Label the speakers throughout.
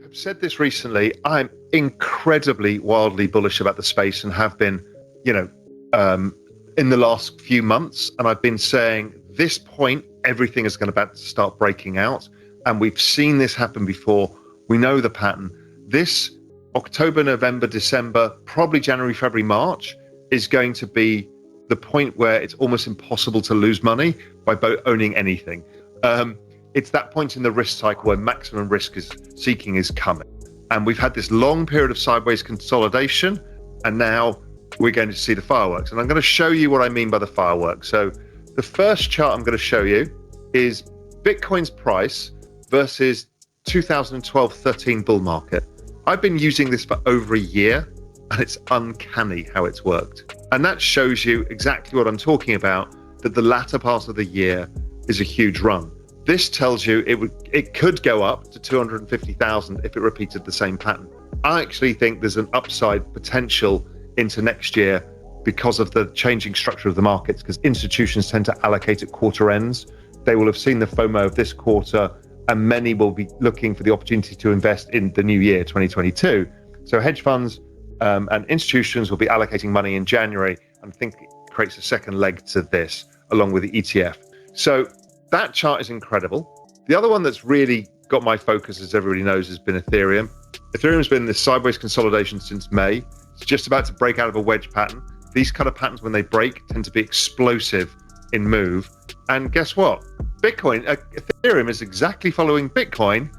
Speaker 1: I've said this recently. I'm incredibly wildly bullish about the space and have been, you know, in the last few months. And I've been saying this point, everything is about to start breaking out. And we've seen this happen before. We know the pattern. This October, November, December, probably January, February, March is going to be the point where it's almost impossible to lose money by owning anything. It's that point in the risk cycle where maximum risk seeking is coming. And we've had this long period of sideways consolidation, and now we're going to see the fireworks. And I'm going to show you what I mean by the fireworks. So the first chart I'm going to show you is Bitcoin's price versus 2012-13 bull market. I've been using this for over a year, and it's uncanny how it's worked. And that shows you exactly what I'm talking about, that the latter part of the year is a huge run. This tells you it could go up to 250,000 if it repeated the same pattern. I actually think there's an upside potential into next year because of the changing structure of the markets, because institutions tend to allocate at quarter ends. They will have seen the FOMO of this quarter, and many will be looking for the opportunity to invest in the new year, 2022. So hedge funds and institutions will be allocating money in January, and I think it creates a second leg to this along with the ETF. So that chart is incredible. The other one that's really got my focus, as everybody knows, has been Ethereum. Ethereum's been in this sideways consolidation since May. It's just about to break out of a wedge pattern. These kind of patterns, when they break, tend to be explosive in move. And guess what? Ethereum is exactly following Bitcoin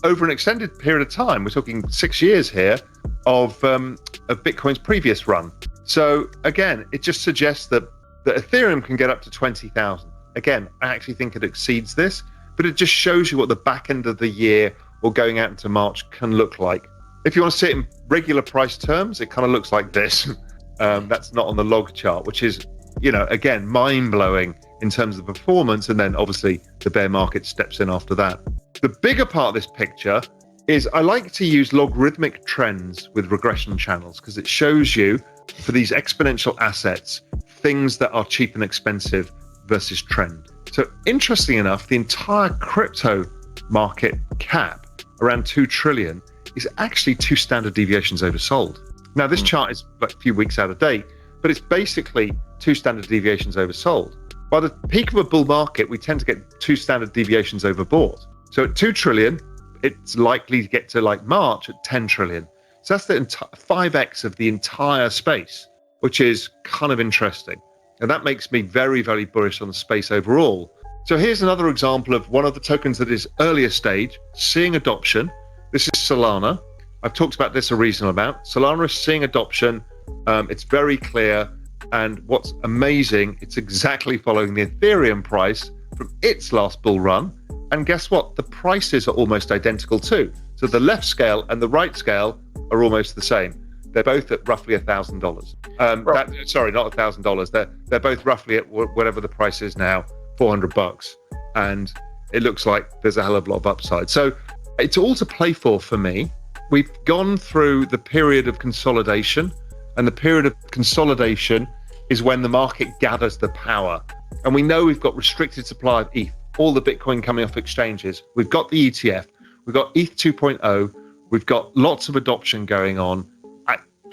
Speaker 1: over an extended period of time. We're talking 6 years here of Bitcoin's previous run. So again, it just suggests that Ethereum can get up to 20,000. Again, I actually think it exceeds this, but it just shows you what the back end of the year or going out into March can look like. If you want to see it in regular price terms, it kind of looks like this. That's not on the log chart, which is, again, mind-blowing in terms of performance. And then obviously the bear market steps in after that. The bigger part of this picture is I like to use logarithmic trends with regression channels because it shows you for these exponential assets, things that are cheap and expensive versus trend. So interestingly enough, the entire crypto market cap, around 2 trillion, is actually 2 standard deviations oversold. Now, this chart is like a few weeks out of date, but it's basically 2 standard deviations oversold. By the peak of a bull market, we tend to get 2 standard deviations overbought. So at 2 trillion, it's likely to get to like March at 10 trillion. So that's the 5x of the entire space, which is kind of interesting. And that makes me very, very bullish on the space overall. So here's another example of one of the tokens that is earlier stage, seeing adoption. This is Solana. I've talked about this a reasonable amount. Solana is seeing adoption. It's very clear. And what's amazing, it's exactly following the Ethereum price from its last bull run. And guess what? The prices are almost identical too. So the left scale and the right scale are almost the same. They're both at roughly $1,000. Sorry, not $1,000. They're both roughly at whatever the price is now, $400. And it looks like there's a hell of a lot of upside. So it's all to play for me. We've gone through the period of consolidation, and the period of consolidation is when the market gathers the power. And we know we've got restricted supply of ETH, all the Bitcoin coming off exchanges. We've got the ETF, we've got ETH 2.0, we've got lots of adoption going on.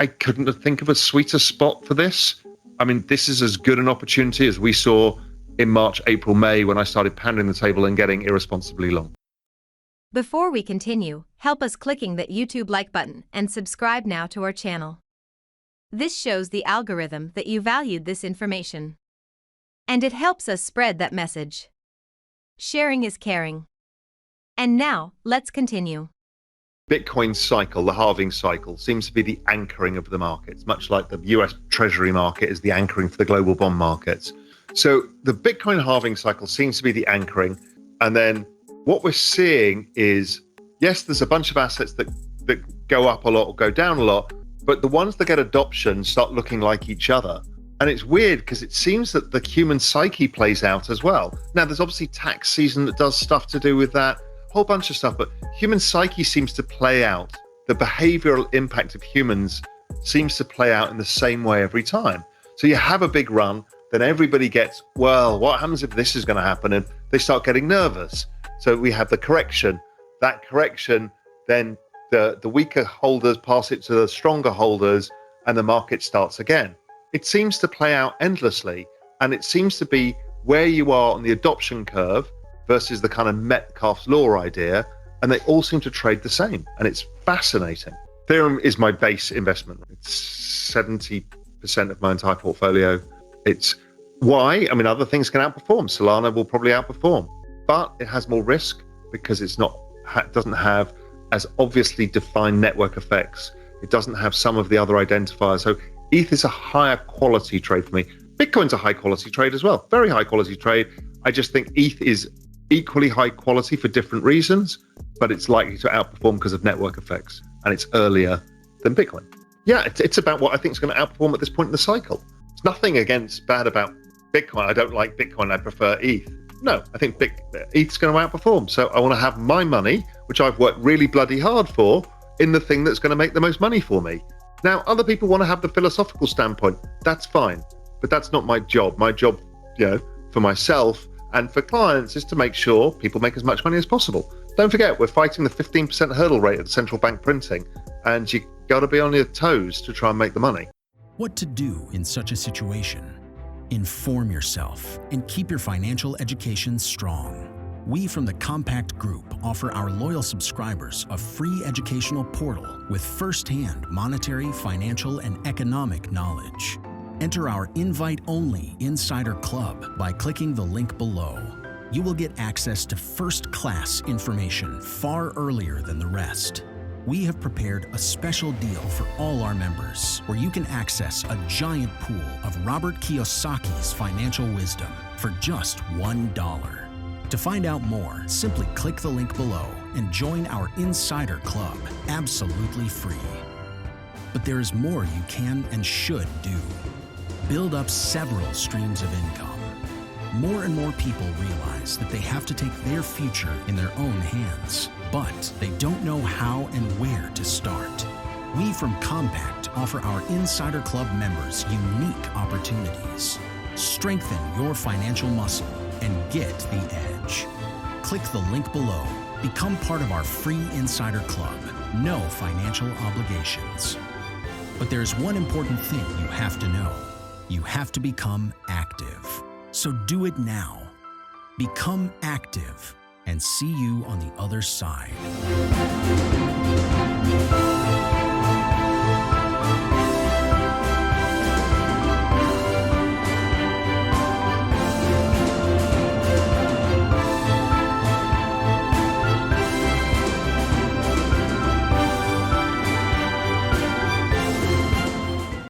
Speaker 1: I couldn't think of a sweeter spot for this. I mean, this is as good an opportunity as we saw in March, April, May, when I started pounding the table and getting irresponsibly long.
Speaker 2: Before we continue, help us clicking that YouTube like button and subscribe now to our channel. This shows the algorithm that you valued this information. And it helps us spread that message. Sharing is caring. And now, let's continue.
Speaker 1: Bitcoin cycle, the halving cycle, seems to be the anchoring of the markets, much like the US Treasury market is the anchoring for the global bond markets. So the Bitcoin halving cycle seems to be the anchoring. And then what we're seeing is, yes, there's a bunch of assets that go up a lot or go down a lot, but the ones that get adoption start looking like each other. And it's weird because it seems that the human psyche plays out as well. Now, there's obviously tax season that does stuff to do with that, whole bunch of stuff, but human psyche seems to play out. The behavioral impact of humans seems to play out in the same way every time. So you have a big run, then everybody gets, well, what happens if this is going to happen? And they start getting nervous. So we have the correction. That correction then the weaker holders pass it to the stronger holders, and the market starts again. It seems to play out endlessly, and it seems to be where you are on the adoption curve versus the kind of Metcalfe's law idea, and they all seem to trade the same, and it's fascinating. Ethereum is my base investment. It's 70% of my entire portfolio. It's why, I mean, other things can outperform. Solana will probably outperform, but it has more risk because it doesn't have as obviously defined network effects. It doesn't have some of the other identifiers. So ETH is a higher quality trade for me. Bitcoin's a high quality trade as well, very high quality trade. I just think ETH is equally high quality for different reasons, but it's likely to outperform because of network effects, and it's earlier than Bitcoin. Yeah, it's about what I think is going to outperform at this point in the cycle. There's nothing bad about Bitcoin. I don't like Bitcoin. I prefer ETH. No, I think ETH's going to outperform. So I want to have my money, which I've worked really bloody hard for, in the thing that's going to make the most money for me. Now, other people want to have the philosophical standpoint. That's fine, but that's not my job. My job, for myself and for clients is to make sure people make as much money as possible. Don't forget, we're fighting the 15% hurdle rate of the central bank printing, and you got to be on your toes to try and make the money.
Speaker 3: What to do in such a situation? Inform yourself and keep your financial education strong. We from the Compact Group offer our loyal subscribers a free educational portal with first-hand monetary, financial, and economic knowledge. Enter our invite-only Insider Club by clicking the link below. You will get access to first-class information far earlier than the rest. We have prepared a special deal for all our members where you can access a giant pool of Robert Kiyosaki's financial wisdom for just $1. To find out more, simply click the link below and join our Insider Club absolutely free. But there is more you can and should do. Build up several streams of income. More and more people realize that they have to take their future in their own hands, but they don't know how and where to start. We from Compact offer our Insider Club members unique opportunities. Strengthen your financial muscle and get the edge. Click the link below. Become part of our free Insider Club. No financial obligations. But there's one important thing you have to know. You have to become active. So do it now. Become active and see you on the other side.